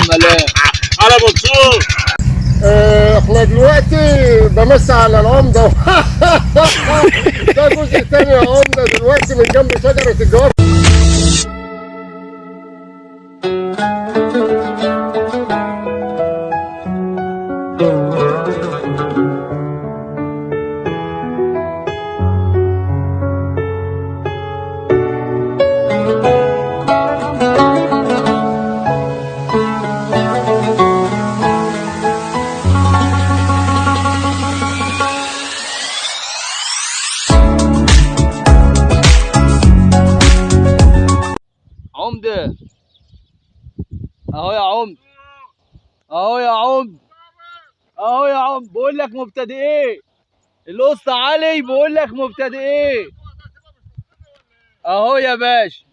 ملام. على منصور. احنا دلوقتي بمسي على العمده ده جزء تاني يا عمده دلوقتي من جنب شجره الجوافه. عمده اهو يا عمد، اهو يا عمد، اهو يا عمد. بقول لك مبتدئين، الاسطى علي بقول لك مبتدئين اهو يا باشا.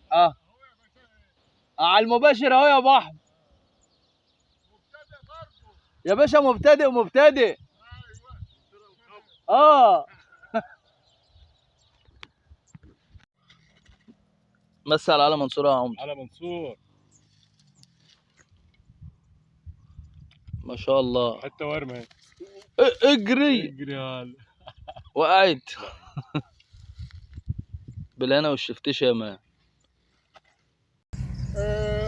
على المباشر اهو يا ابو احمد. يا باشا مبتدئ مبتدئ. مسا على منصور يا عمد. على منصور. ما شاء الله. حتى ورمه. اجري اجري هلا. وقعت بالهنا والشفتيش يا مان.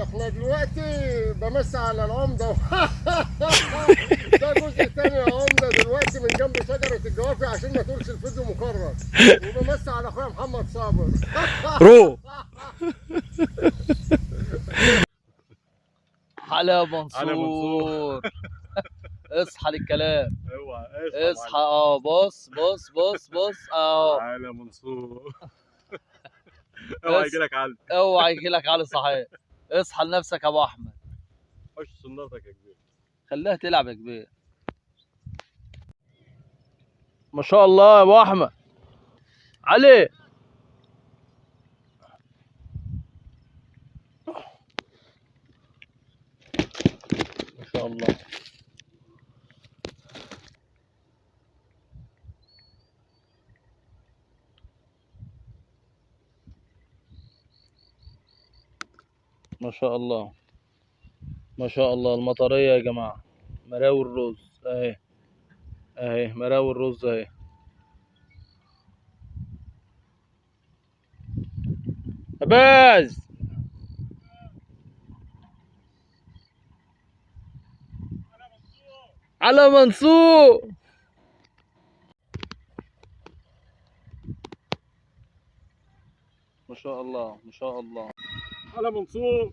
احنا دلوقتي بمسي على العمده ده جزء تاني يا عمده دلوقتي من جنب شجره الجوافه عشان ما تقولش الفيديو مكرر. وبمسي على اخويا محمد صابر رو على منصور. اصحى للكلام، اوعى اصحى. بص بص بص بص اهو. على منصور. اوعى يجيلك علق. اوعى يجيلك على صحيح. اصحى لنفسك يا ابو احمد. خش سنارتك يا كبير. خليها تلعب يا كبير. ما شاء الله يا ابو احمد. علي ما شاء الله. ما شاء الله ما شاء الله. المطرية يا جماعة، مراوي الرز اهي، اهي مراوي الرز اهي. باز على منصور. ما شاء الله ما شاء الله. على منصور.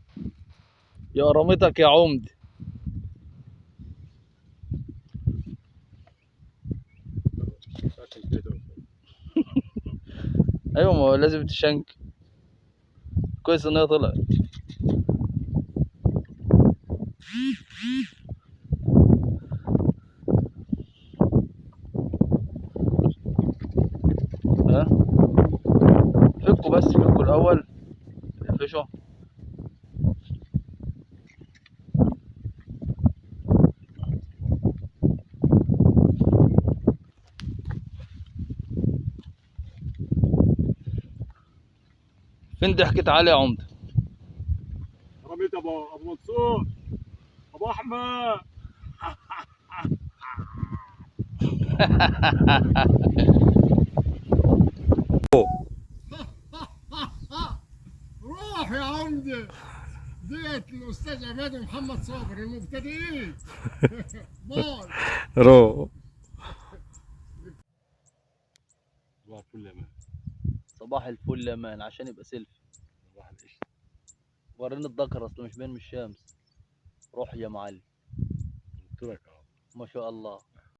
يا رمتك يا عمد. ايوه ما هو لازم تشنك. كويس ان هي طلعت. ها فكوا بس، فكوا الاول الفشو. فين ضحكة علي يا عمده؟ رميت ابو منصور. ابو احمد. روح يا عمده. ديت الاستاذ عماد ومحمد صابر المبتدئين باي. رو صباح الفل يا مان. صباح الفل يا مان عشان يبقى سيلفي. صباح القشطه. وريني الذكر اصله مش باين من الشمس. روح يا معلم. قلت لك اهو. ما شاء الله.